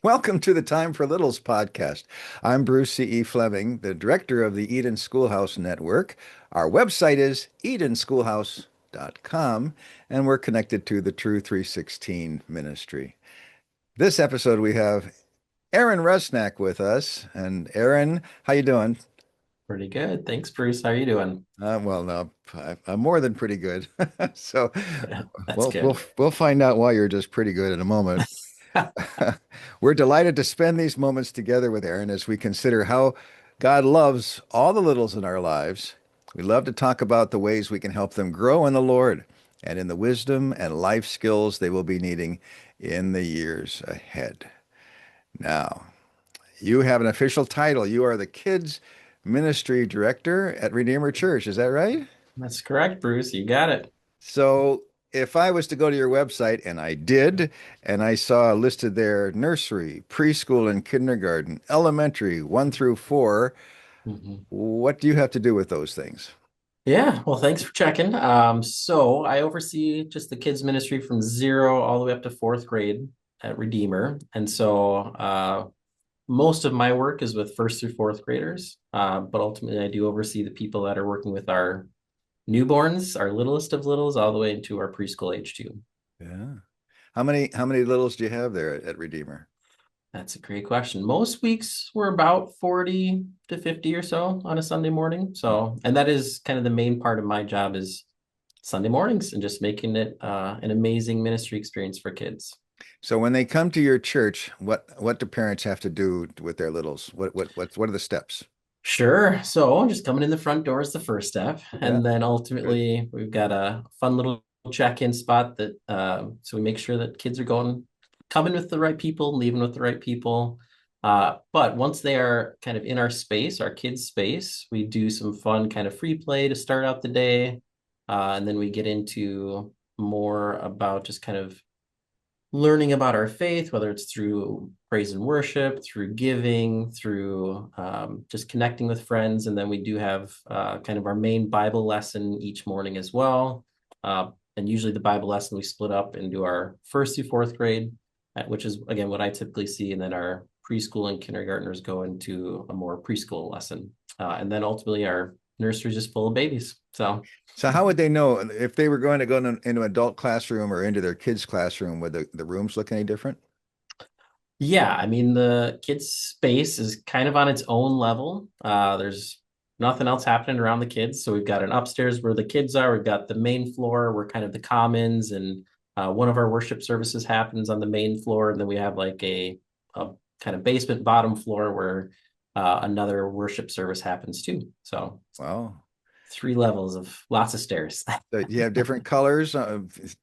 Welcome to the Time for Littles podcast. I'm Bruce C.E. Fleming, the director of the Eden Schoolhouse Network. Our website is edenschoolhouse.com, and we're connected to the True 316 ministry. This episode, we have Aaron Rusnak with us. And Aaron, how you doing? Pretty good. Thanks, Bruce. How are you doing? No, I'm more than pretty good. So, That's we'll find out why you're just pretty good in a moment. good. We're delighted to spend these moments together with Aaron as we consider how God loves all the littles in our lives. We love to talk about the ways we can help them grow in the Lord and in the wisdom and life skills they will be needing in the years ahead. Now, you have an official title. You are the Kids Ministry Director at Redeemer Church. Is that right? That's correct, Bruce. You got it. So if I was to go to your website, and I did, and I saw listed there nursery, preschool and kindergarten, elementary, 1 through 4, Mhm. what do you have to do with those things? Yeah, well, thanks for checking. So I oversee just the kids ministry from 0 all the way up to 4th grade at Redeemer. And so most of my work is with 1st through 4th graders. But ultimately I do oversee the people that are working with our newborns, our littlest of littles, all the way into our preschool age too. Yeah. How many littles do you have there at Redeemer? That's a great question. Most weeks we're about 40 to 50 or so on a Sunday morning. So, and that is kind of the main part of my job is Sunday mornings and just making it an amazing ministry experience for kids. So when they come to your church, what do parents have to do with their littles? What are the steps? Sure. So just coming in the front door is the first step. Yeah, And then good. ultimately we've got a fun little check-in spot that so we make sure that kids are coming with the right people, leaving with the right people. But once they are kind of in our space, our kids' space, we do some fun kind of free play to start out the day. And then we get into more about just kind of learning about our faith, whether it's through praise and worship, through giving, through just connecting with friends. And then we do have kind of our main Bible lesson each morning as well. And usually the Bible lesson we split up into our 1st through 4th grade, which is, again, what I typically see. And then our preschool and kindergartners go into a more preschool lesson. And then ultimately our nursery is just full of babies. So So how would they know if they were going to go into an adult classroom or into their kids' classroom? Would the rooms look any different? yeah, I mean, the kids' space is kind of on its own level. There's nothing else happening around the kids. So we've got an upstairs where the kids are. We've got the main floor where kind of the commons and one of our worship services happens on the main floor. And then we have like a kind of basement bottom floor where another worship service happens too. So Wow. 3 levels of lots of stairs. Do you have different colors,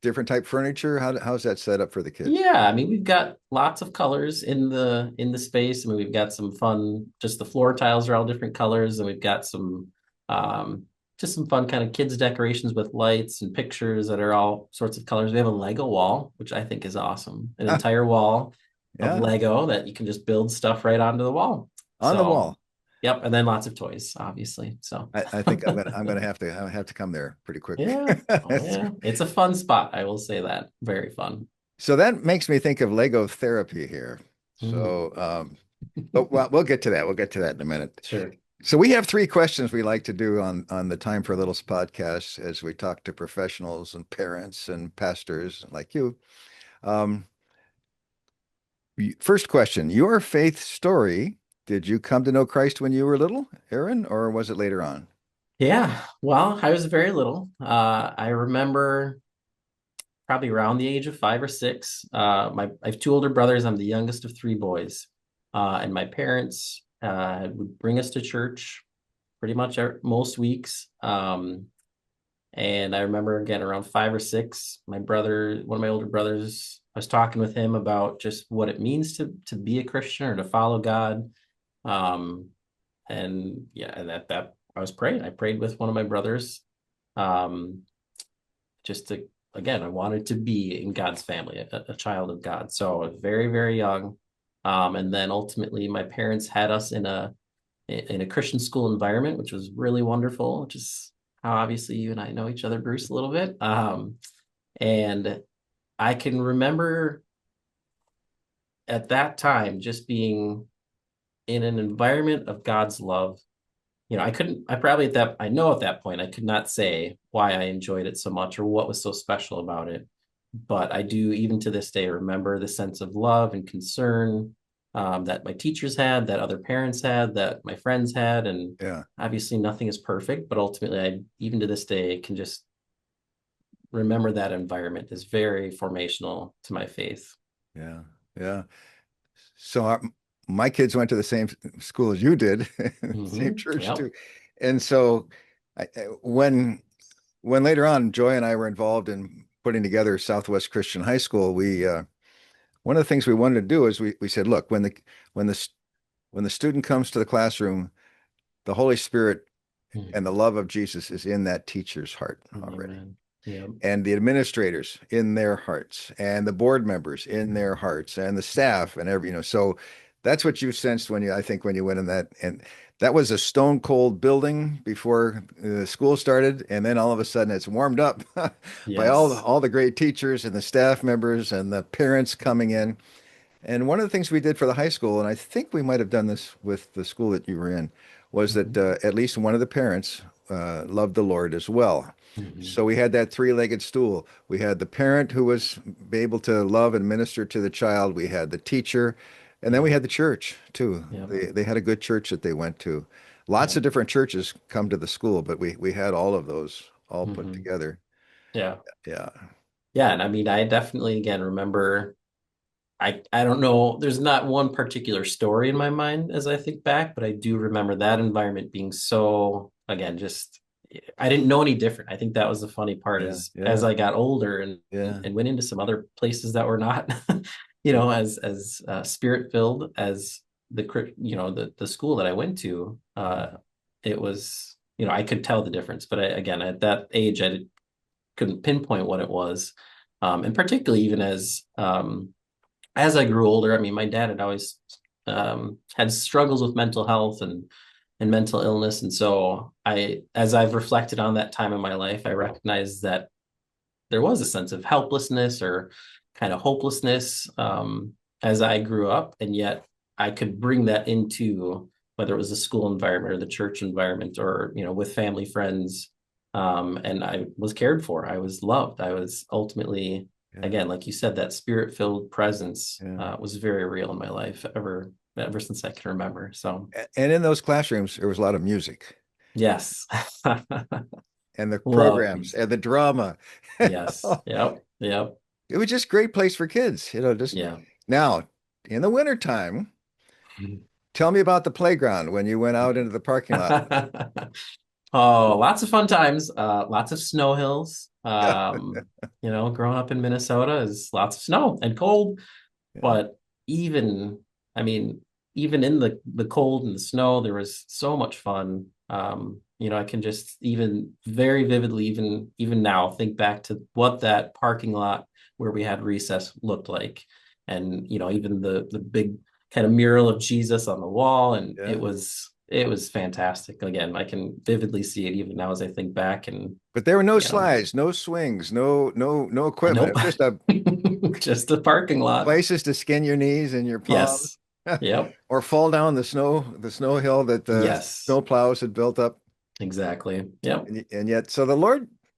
different type furniture? How's that set up for the kids? Yeah, I mean we've got lots of colors in the space. I mean we've got some fun, just the floor tiles are all different colors, and we've got some um just some fun kind of kids decorations with lights and pictures that are all sorts of colors. We have a Lego wall, which I think is awesome. An entire wall of Yeah, Lego that you can just build stuff right onto the wall. on the So, wall. yep, and then lots of toys, obviously. So, I think I'm gonna have to come there pretty quick. yeah. Oh yeah. It's a fun spot, I will say that. Very fun. So that makes me think of Lego therapy here. Mm. So, but we'll get to that. We'll get to that in a minute. Sure. So we have 3 questions we like to do on the Time for Littles podcast as we talk to professionals and parents and pastors like you. Um, First question, your faith story. Did you come to know Christ when you were little, Aaron, or was it later on? Yeah, well, I was very little. I remember probably around the age of 5 or 6. I have 2 older brothers. I'm the youngest of 3 boys, and my parents would bring us to church pretty much most weeks. And I remember again around 5 or 6, one of my older brothers, I was talking with him about just what it means to be a Christian or to follow God. Um, and yeah, and that I was praying. I prayed with one of my brothers, um, just to again, I wanted to be in God's family, a child of God. So I was very, very young. And then ultimately my parents had us in a Christian school environment, which was really wonderful, which is how obviously you and I know each other, Bruce, a little bit. And I can remember at that time, just being in an environment of God's love, I probably I know at that point, I could not say why I enjoyed it so much or what was so special about it. But I do, even to this day, remember the sense of love and concern that my teachers had, that other parents had, that my friends had. And Yeah. obviously, nothing is perfect, but ultimately, even to this day, can just remember that environment is very formational to my faith. Yeah. Yeah. So my kids went to the same school as you did, same church Yep. too. And so when later on Joy and I were involved in putting together Southwest Christian High School, we one of the things we wanted to do is we said, look, when the when the student comes to the classroom, the Holy Spirit and the Mhm. love of Jesus is in that teacher's heart already. Amen. Yep. And the administrators in their hearts and the board members in their hearts and the staff and so that's what you sensed when I think when you went in that, and that was a stone cold building before the school started, and then all of a sudden it's warmed up by Yes. all the great teachers and the staff members and the parents coming in. And one of the things we did for the high school, and I think we might have done this with the school that you were in, was that Mhm. at least one of the parents loved the Lord as well. Mhm. So we had that three-legged stool. We had the parent who was able to love and minister to the child. We had the teacher, and then we Yep. had the church too. Yep. They had a good church that they went to. Lots Yep. of different churches come to the school, but we had all of those all put Mhm. together. Yeah. Yeah. Yeah. And I mean, I definitely again remember I don't know, there's not one particular story in my mind as I think back, but I do remember that environment being so, again, just I didn't know any different. I think that was the funny part Yeah. is as Yeah. I got older Yeah. and went into some other places that were not, as spirit filled as the school that I went to, it was, I could tell the difference. But again, at that age, couldn't pinpoint what it was. And particularly even as I grew older, I mean, my dad had always had struggles with mental health and mental illness, and so as I've reflected on that time in my life, I recognize that there was a sense of helplessness or kind of hopelessness as I grew up, and yet I could bring that into whether it was the school environment or the church environment or with family friends, and I was cared for. I was loved. I was ultimately, Yeah. again, like you said, that spirit-filled presence Yeah. was very real in my life ever since I can remember. So And in those classrooms, there was a lot of music yes, and the love programs music. and the drama. Yes, yep, yep, It was just great place for kids, just yeah. now in the wintertime. Tell me about the playground when you went out into the parking lot. Oh, lots of fun times. Lots of snow hills. Yeah. Growing up in Minnesota is lots of snow and cold. Yeah. But even, I mean, even in the cold and the snow, there was so much fun. I can just even very vividly, even now, think back to what that parking lot where we had recess looked like, and even the big kind of mural of Jesus on the wall, and Yeah. it was fantastic. Again, I can vividly see it even now as I think back, and But there were no you know, slides, no swings, no equipment. It nope, was just a just a parking lot. places to skin your knees and your palms Yes. Yep. or fall down the snow hill that the Yes. snow plows had built up. Exactly. Yep. And yet, so the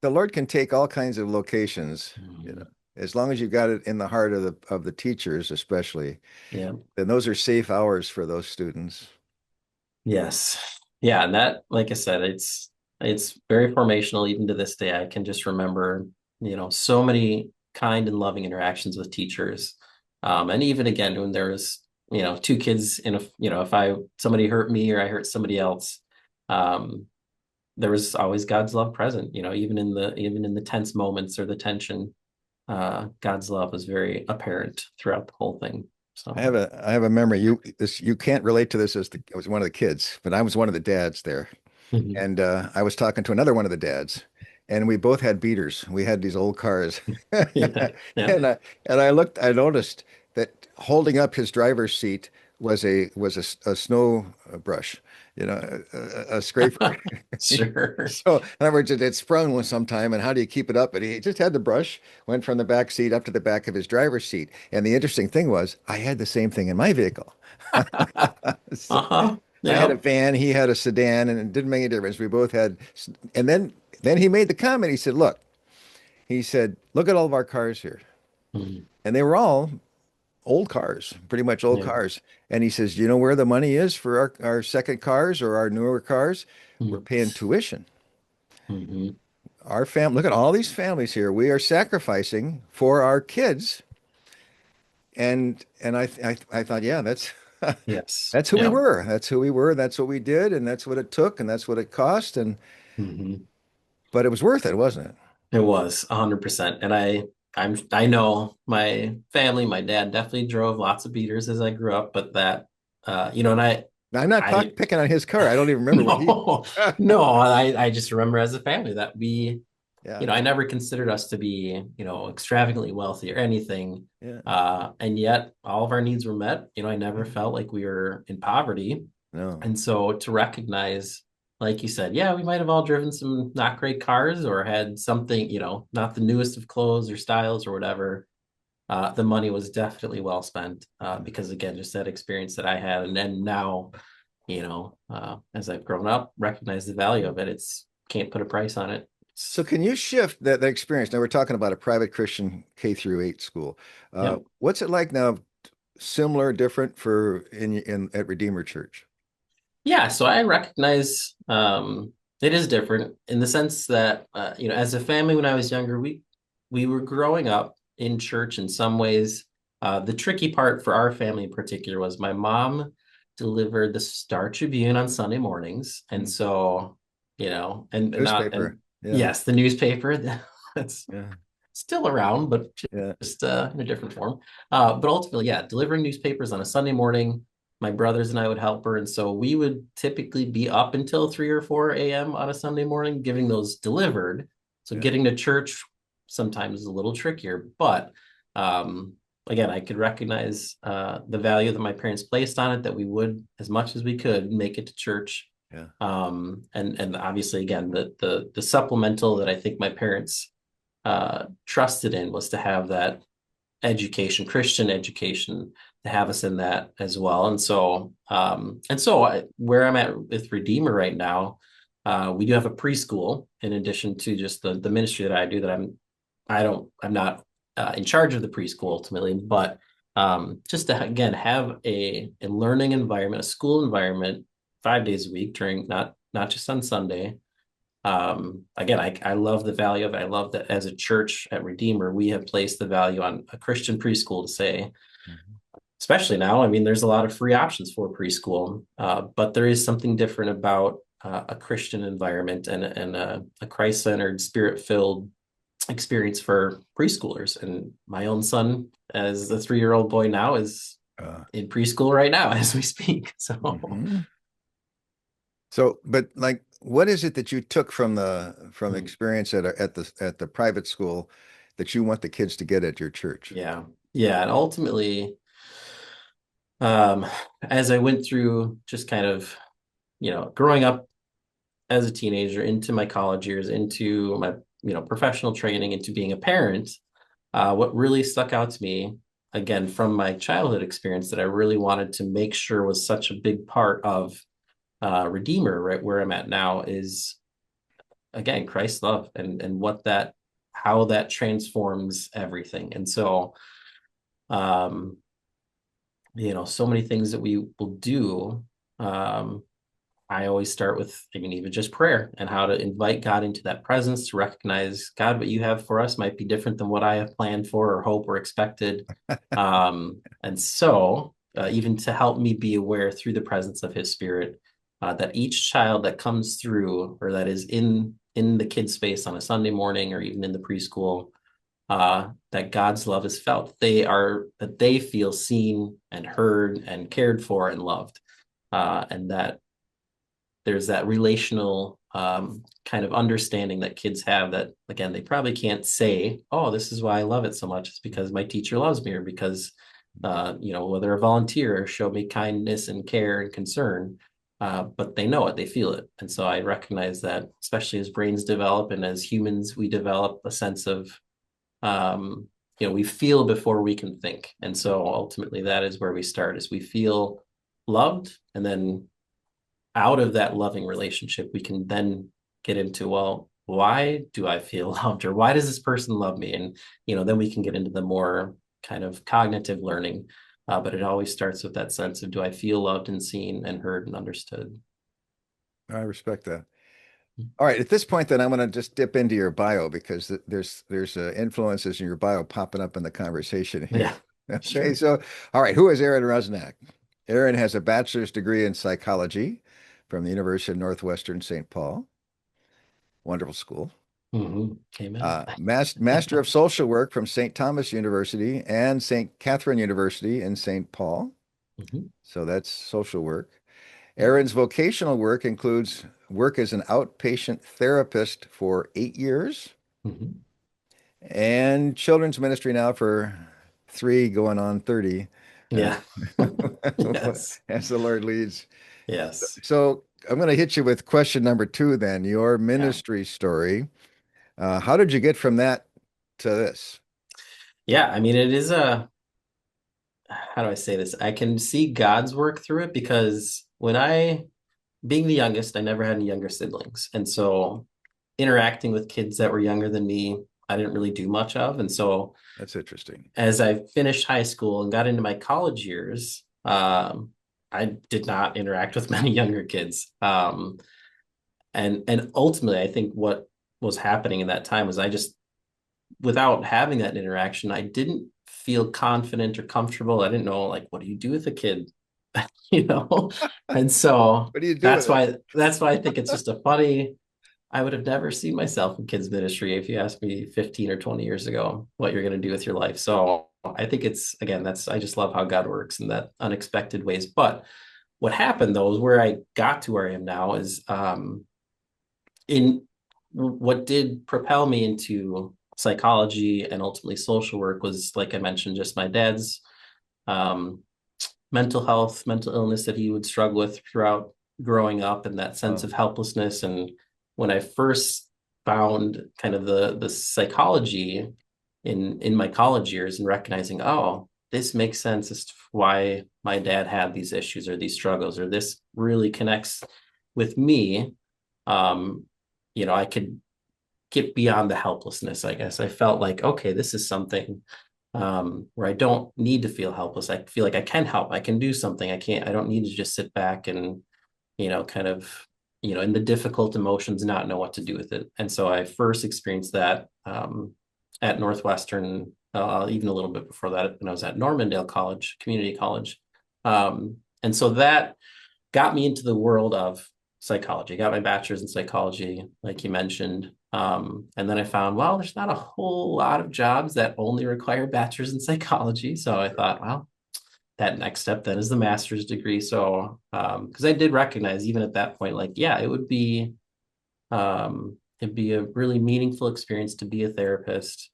Lord can take all kinds of locations, Mhm. as long as you got it in the heart of the teachers, especially, Yeah. then those are safe hours for those students. Yes. Yeah. And that, like I said, it's very formational even to this day. I can just remember, so many kind and loving interactions with teachers. And even again, when there was, two kids in if somebody hurt me or I hurt somebody else, um, there was always God's love present, even in the tense moments or the tension, God's love was very apparent throughout the whole thing. So, I have a memory. You can't relate to this I was one of the kids, but I was one of the dads there. mhm. And I was talking to another one of the dads, and we both had beaters. We had these old cars. Yeah, yeah. And I noticed that holding up his driver's seat a snow brush, a scraper. Sure. So in other words, it sprung sometime, and how do you keep it up? And he just had the brush, went from the back seat up to the back of his driver's seat. And the interesting thing was, I had the same thing in my vehicle. So Uh-huh. I had a Yeah. van, he had a sedan, and it didn't make any difference. We both had, and then he made the comment. He said, "Look," he said, "look at all of our cars here," Mhm. and they were all old cars, pretty much old Yeah. cars. And he says, "Do you know where the money is for our second cars or our newer cars? We're Mhm. paying tuition." Mhm. Our family, look at all these families here. We are sacrificing for our kids. And I thought, yeah, Yes. that's who we Yeah. were. That's who we were. That's what we did, and that's what it took, and that's what it cost. And Mhm. but it was worth it, wasn't it? It was 100%. And I know my family, my dad definitely drove lots of beaters as I grew up, but that and Now, I'm not I picking on his car. I don't even remember what he. no, no, I just remember as a family that Yeah, I never considered us to be, extravagantly wealthy or anything. yeah. And yet all of our needs were met. I never felt like we were in poverty. No. And so to recognize, like you said, yeah, we might have all driven some not great cars or had something, not the newest of clothes or styles or whatever. The money was definitely well spent because, again, just that experience that I had. And then now, as I've grown up, recognize the value of it. It's can't put a price on it. So can you shift that experience? Now we're talking about a private Christian K through 8 school. Yep. What's it like now? Similar, different for in at Redeemer Church? Yeah, so I recognize it is different in the sense that as a family when I was younger, we were growing up in church in some ways. The tricky part for our family in particular was my mom delivered the Star Tribune on Sunday mornings, and Mm. so and not Newspaper. and Yeah, yes, the newspaper that's yeah, still around, but yeah. just in a different form. But ultimately, yeah, delivering newspapers on a Sunday morning. My brothers and I would help her, and so we would typically be up until 3 or 4 a.m. on a Sunday morning, getting those delivered. So Yeah. getting to church sometimes is a little trickier, but um, again, I could recognize the value that my parents placed on it. That we would, as much as we could, make it to church. Yeah. And obviously, again, the supplemental that I think my parents trusted in was to have that education, Christian education, to have us in that as well. Where I'm at with Redeemer right now, we do have a preschool in addition to just the ministry that I do. I'm not in charge of the preschool ultimately, but just to again have a learning environment, a school environment, 5 days a week during not just on Sunday. Again, I love the value of it. I love that as a church at Redeemer, we have placed the value on a Christian preschool to say, Mhm. especially now, I mean, there's a lot of free options for preschool, but there is something different about a Christian environment and a Christ-centered, spirit-filled experience for preschoolers. And my own son, as a 3-year-old boy now, is Uh, in preschool right now as we speak. So mhm. So, but like, what is it that you took from the experience at the private school that you want the kids to get at your church? yeah, yeah, and ultimately, um, as I went through just kind of, growing up as a teenager into my college years, into my, professional training, into being a parent, what really stuck out to me, again, from my childhood experience that I really wanted to make sure was such a big part of Redeemer, right where I'm at now, is again, Christ's love and how that transforms everything. And so, um, so many things that we will do. Um, I always start with, I mean, even just prayer and how to invite God into that presence to recognize, God, what you have for us might be different than what I have planned for or hope or expected. And so, even to help me be aware through the presence of His Spirit, that each child that comes through or that is in the kids space on a Sunday morning or even in the preschool, that God's love is felt. That they feel seen and heard and cared for and loved, and that there's that relational kind of understanding that kids have that, again, they probably can't say, oh, this is why I love it so much. It's because my teacher loves me or because Whether a volunteer or show me kindness and care and concern, but they know it, they feel it. And so I recognize that, especially as brains develop and as humans, we develop a sense of, um, we feel before we can think. And so ultimately that is where we start, is we feel loved. And then out of that loving relationship, we can then get into, well, why do I feel loved, or why does this person love me? And, then we can get into the more kind of cognitive learning. But it always starts with that sense of, do I feel loved and seen and heard and understood? I respect that. All right, at this point, then I'm going to just dip into your bio because there's influences in your bio popping up in the conversation here. Yeah, Okay, sure. so all right, who is Aaron Rusnak? Aaron has a bachelor's degree in psychology from the University of Northwestern St. Paul. Wonderful school. Amen. Master of Social Work from St. Thomas University and St. Catherine University in St. Paul. Mhm. So that's social work. Yep. Aaron's vocational work includes work as an outpatient therapist for 8 years Mhm. and children's ministry now for 3 going on 30 uh, Yeah. Yes. as the Lord leads. Yes. So I'm going to hit you with question number 2 then, your Yeah. ministry story. How did you get from that to this? Yeah. I mean, it is how do I say this? I can see God's work through it, because being the youngest, I never had any younger siblings. And so interacting with kids that were younger than me, I didn't really do much of. And so That's interesting. as I finished high school and got into my college years, I did not interact with many younger kids. And ultimately, I think what was happening in that time was, I just, without having that interaction, I didn't feel confident or comfortable. I didn't know, like, what do you do with a kid? you know? And so What do you do with that's it? why I think it's just a funny. I would have never seen myself in kids ministry if you asked me 15 or 20 years ago what you're going to do with your life. So I think it's, again, I just love how God works in that unexpected ways. But what happened though is where I got to where I am now is, in what did propel me into psychology and ultimately social work was, like I mentioned, just my dad's um, mental health, mental illness that he would struggle with throughout growing up, and that sense Oh, of helplessness. And when I first found kind of the psychology in my college years, and recognizing, oh, this makes sense as to why my dad had these issues or these struggles, or this really connects with me. Um, I could get beyond the helplessness, I guess. I felt like, okay, this is something where I don't need to feel helpless. I feel like I can help. I can do something. I don't need to just sit back and, kind of, in the difficult emotions, not know what to do with it. And so I first experienced that at Northwestern, even a little bit before that, when I was at Normandale College, community college. And so that got me into the world of psychology. I got my bachelor's in psychology, like you mentioned. And then I found, well, there's not a whole lot of jobs that only require bachelor's in psychology. So I thought, well, that next step then is the master's degree. So, because I did recognize even at that point, like, yeah, it'd be a really meaningful experience to be a therapist.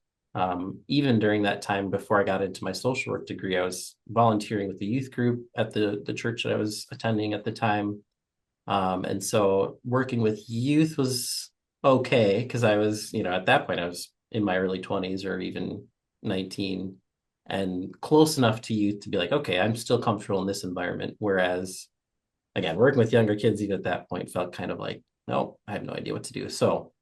Even during that time before I got into my social work degree, I was volunteering with the youth group at the church that I was attending at the time. And so working with youth was okay, because I was, at that point, I was in my early 20s or even 19, and close enough to youth to be like, okay, I'm still comfortable in this environment. Whereas, again, working with younger kids, even at that point, felt kind of like, no, I have no idea what to do. So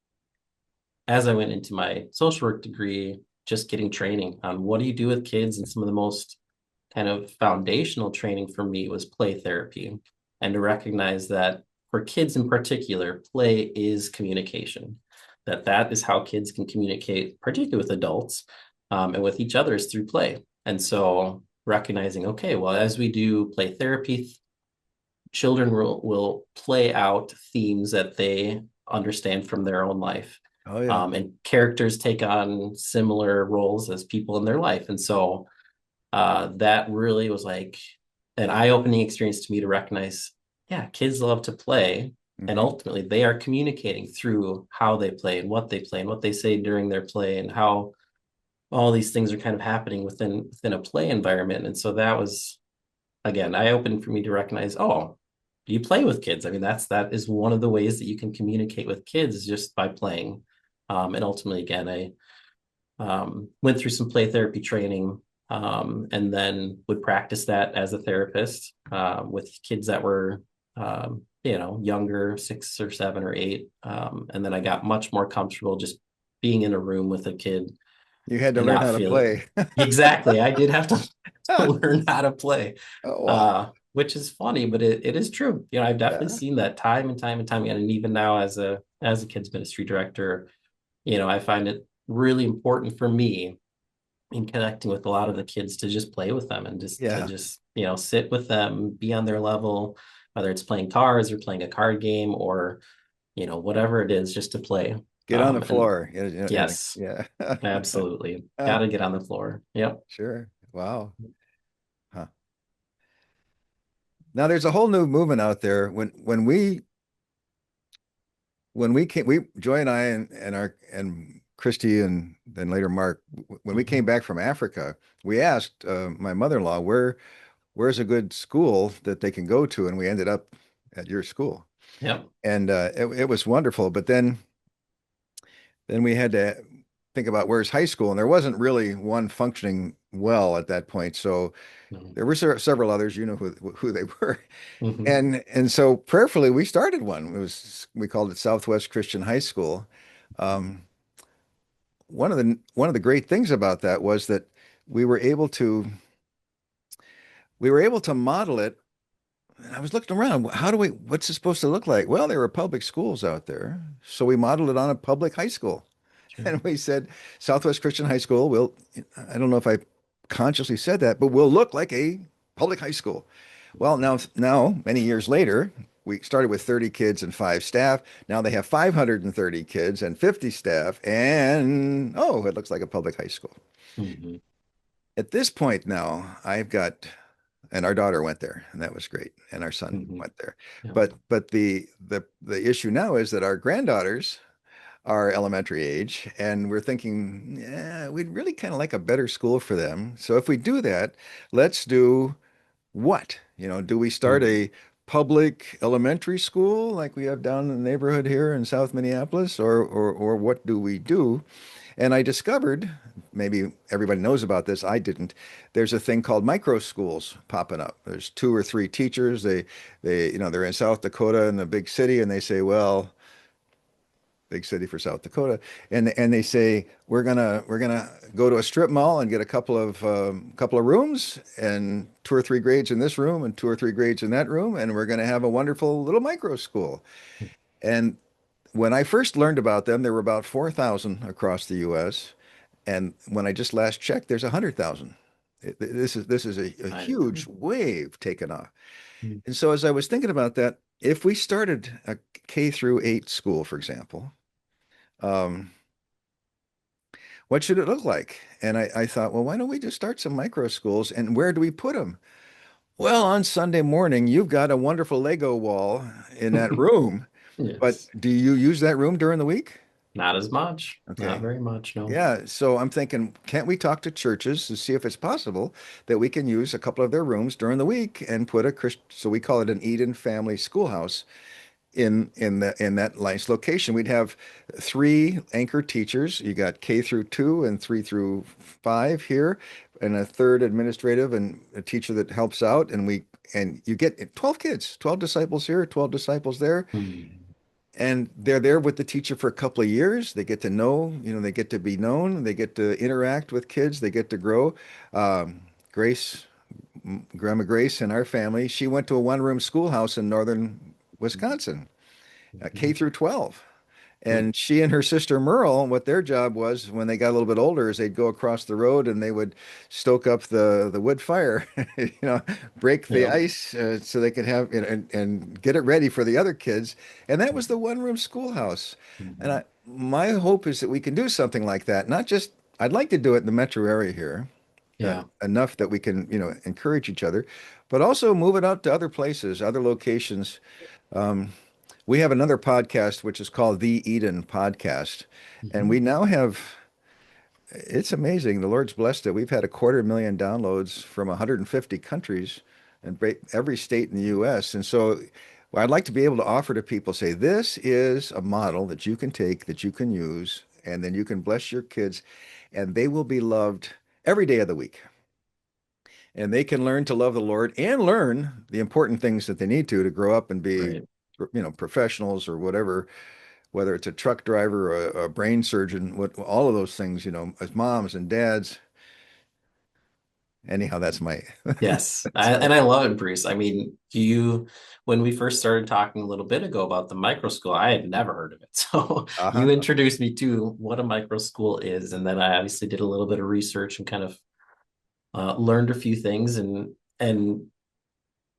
as I went into my social work degree, just getting training on what do you do with kids, and some of the most kind of foundational training for me was play therapy, and to recognize that for kids in particular, play is communication, that is how kids can communicate, particularly with adults, and with each other, is through play. And so recognizing, okay, well, as we do play therapy, children will play out themes that they understand from their own life. oh yeah. And characters take on similar roles as people in their life. And so that really was like an eye-opening experience to me, to recognize, yeah, kids love to play, and Hmm. ultimately they are communicating through how they play and what they say during their play, and how all these things are kind of happening within a play environment. And so that was, again, eye-opening for me to recognize, oh, you play with kids. I mean, that is one of the ways that you can communicate with kids is just by playing. And ultimately, again, I went through some play therapy training, and then would practice that as a therapist with kids that were, younger, 6 or 7 or 8. And then I got much more comfortable just being in a room with a kid You had to and learn not how to feel play. exactly. I did have to learn how to play, Oh, wow. which is funny, but it is true. I've definitely Yeah. seen that time and time and time again. And even now as a kids ministry director, I find it really important for me in connecting with a lot of the kids to just play with them and just to Yeah. just, sit with them, be on their level, whether it's playing cards or playing a card game or, whatever it is, just to play. Get on the And floor. yes, Yeah. absolutely. Got to get on the floor. Yep. Sure. Wow. Huh. Now there's a whole new movement out there. When we came, Joy and I and Christy and then later Mark, when we came Mhm. back from Africa, we asked my mother-in-law where's a good school that they can go to, and we ended up at your school, Yep. and it was wonderful. But then we had to think about where's high school, and there wasn't really one functioning well at that point. So Mhm. there were several others, you know who they were, Mhm. and so prayerfully we started one. We called it Southwest Christian High School. Um, one of the great things about that was that we were able to we were able to model it. And I was looking around. What's it supposed to look like? Well, there were public schools out there, so we modeled it on a public high school. Sure. And we said Southwest Christian High School will, I don't know if I consciously said that, but will look like a public high school. Well, now many years later, we started with 30 kids and 5 staff. Now they have 530 kids and 50 staff, and oh, it looks like a public high school. Mhm. At this point now, and our daughter went there, and that was great, and our son Mhm. went there. Yep. But the issue now is that our granddaughters are elementary age, and we're thinking, yeah, we'd really kind of like a better school for them. So if we do that, let's do what? Do we start Mhm. a public elementary school like we have down in the neighborhood here in South Minneapolis, or what do we do? And I discovered, maybe everybody knows about this, I didn't. There's a thing called micro schools popping up. There's 2 or 3 teachers. They're in South Dakota in the big city, and they say, well, big city for South Dakota, and they say we're gonna go to a strip mall and get a couple of rooms and 2 or 3 grades in this room and 2 or 3 grades in that room, and we're gonna have a wonderful little micro school. And when I first learned about them, there were about 4,000 across the U.S. And when I just last checked, there's 100,000. This is a I agree. huge wave taken off. Mhm. And so as I was thinking about that, if we started a K through 8 school, for example, um, what should it look like? And I thought, well, why don't we just start some micro schools? And where do we put them? Well, on Sunday morning, you've got a wonderful Lego wall in that room, but Yes. do you use that room during the week? Not as much. Not Okay. very much, no. Yeah, so I'm thinking, can't we talk to churches to see if it's possible that we can use a couple of their rooms during the week and put so we call it an Eden Family Schoolhouse in that nice location. We'd have 3 anchor teachers. You got K through 2 and 3 through 5 here, and a third administrative and a teacher that helps out. And you get 12 kids, 12 disciples here, 12 disciples there, Mhm. and they're there with the teacher for a couple of years. They get to know, they get to be known, they get to interact with kids, they get to grow. Grace, Grandma Grace in our family, she went to a one-room schoolhouse in northern Wisconsin, K through 12. Mhm. And she and her sister Merle, what their job was when they got a little bit older is they'd go across the road and they would stoke up the wood fire, break the Yep. ice so they could have and get it ready for the other kids. And that was the one-room schoolhouse. And Mhm. my hope is that we can do something like that. Not just, I'd like to do it in the metro area here, Yeah. enough that we can, encourage each other, but also move it out to other places, other locations. We have another podcast which is called the Eden Podcast, and we Mhm. now have It's amazing. The Lord's blessed it. We've had 250,000 downloads from 150 countries and every state in the U.S. And so what I'd like to be able to offer to people, say, this is a model that you can take, that you can use, and then you can bless your kids, and they will be loved every day of the week. And they can learn to love the Lord and learn the important things that they need to grow up and be, Right. professionals or whatever, whether it's a truck driver or a brain surgeon, what all of those things, as moms and dads. Anyhow, that's my Yes. that's my And I love it, Bruce. I mean, when we first started talking a little bit ago about the micro school, I had never heard of it. So uh-huh. you introduced me to what a micro school is. And then I obviously did a little bit of research and kind of learned a few things and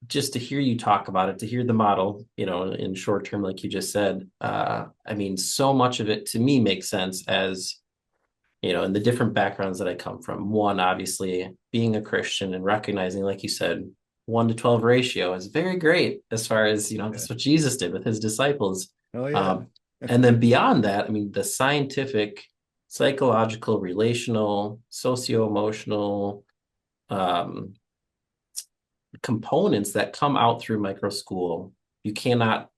just to hear you talk about it, to hear the model, in short term, like you just said, I mean, so much of it to me makes sense as, in the different backgrounds that I come from. One, obviously, being a Christian and recognizing, like you said, 1 to 12 ratio is very great as far as, Yeah. that's what Jesus did with his disciples. Oh yeah. Um, and then beyond that, I mean, the scientific, psychological, relational, socio-emotional, um, components that come out through micro school, you cannot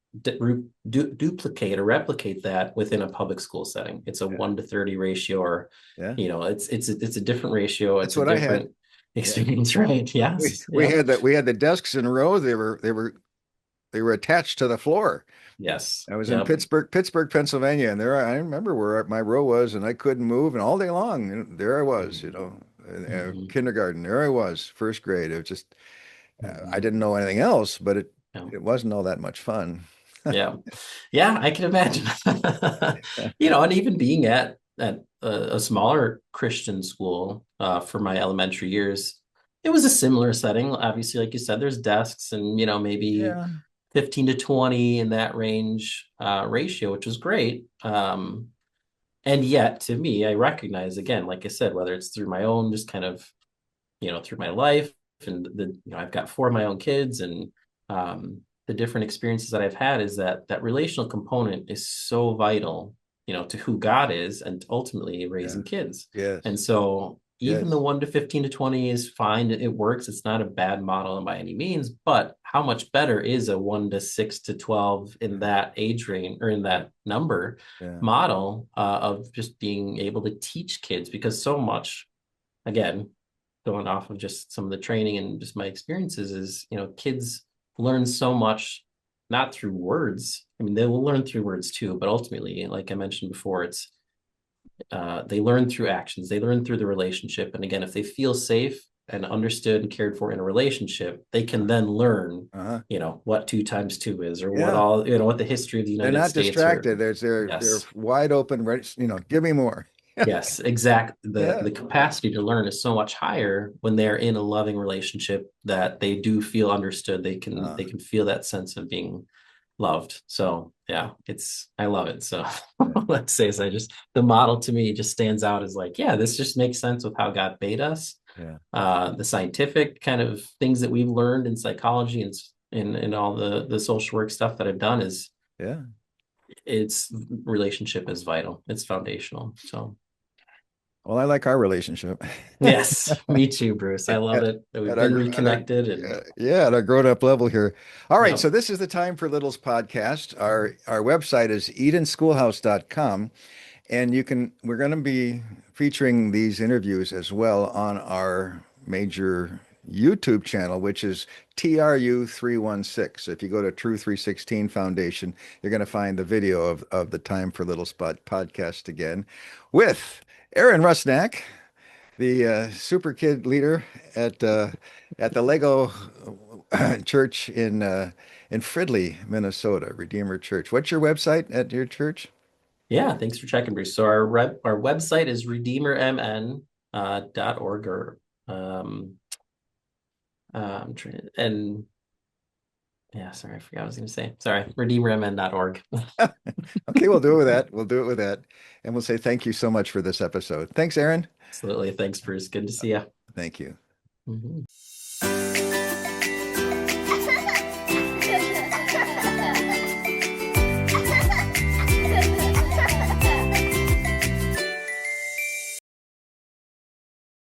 duplicate or replicate that within a public school setting. It's a Yeah. 1 to 30 ratio, or Yeah. it's a different ratio. That's It's a what I had. different Yeah. experience, right? We Yes. we Yep. had that we had the desks in rows. They were attached to the floor. Yes. I was in Yep. Pittsburgh, Pennsylvania, and there I remember where my row was, and I couldn't move, and all day long, there I was, Mm-hmm. kindergarten. There I was, first grade. It was just I Mm-hmm. didn't know anything else, but it Yep. it wasn't all that much fun. Yeah. Yeah, I can imagine. And even being at a smaller Christian school for my elementary years, it was a similar setting. Obviously, like you said, there's desks and maybe Yeah. 15 to 20 in that range ratio, which was great. And yet, to me, I recognize again, like I said, whether it's through my own, just kind of through my life, and I've got 4 of my own kids, and the different experiences that I've had, is that relational component is so vital, to who God is and ultimately Yeah. raising kids. And Yes. so even the Yes. 1 to 15 to 20 is fine. It works. It's not a bad model by any means, but how much better is a 1 to 6 to 12 in that age range, or in Yeah. that number Yeah. model, of just being able to teach kids? Because so much, again, going off of just some of the training and just my experiences, is kids learn so much not through words. I mean, they will learn through words too, but ultimately, like I mentioned before, it's they learn through actions. They learn through the relationship. And again, if they feel safe and understood and cared for in a relationship, they can then learn Uh-huh. what 2 times 2 is, or Yeah. what the history of the They're United not States, or distracted. They're yes. wide open, right? Give me more. Yes, exact. Yeah. The capacity to learn is so much higher when they're in a loving relationship, that they do feel understood. Uh, They can feel that sense of being loved. So yeah, I love it. So yeah. let's say, so the model to me just stands out as like, yeah, this just makes sense with how God made us. Yeah. The scientific kind of things that we've learned in psychology and in all the social work stuff that I've done, is Yeah. it's relationship is vital. It's foundational. So Well, I like our relationship. yes, me too, Bruce. I love At, it that we've at our, been gr- at our reconnected, and yeah, at our grown-up level here. All right, yep. so this is the Time for Littles podcast. Our website is edenschoolhouse.com, and we're going to be featuring these interviews as well on our major YouTube channel, which is TRU316. So if you go to True 316 Foundation, you're going to find the video of the Time for Littles podcast again with Aaron Rusnak, the super kid leader at uh, at the Lego church in Fridley, Minnesota, Redeemer Church. What's your website at your church? Yeah, thanks for checking, Bruce. So our website is redeemermn .org, or um and yeah, sorry, I forgot what I was going to say. Sorry, redeemermn.org. Okay, we'll do it with that. We'll do it with that, and we'll say thank you so much for this episode. Thanks, Aaron. Absolutely. Thanks, Bruce. Good to see you. Thank you. Mhm.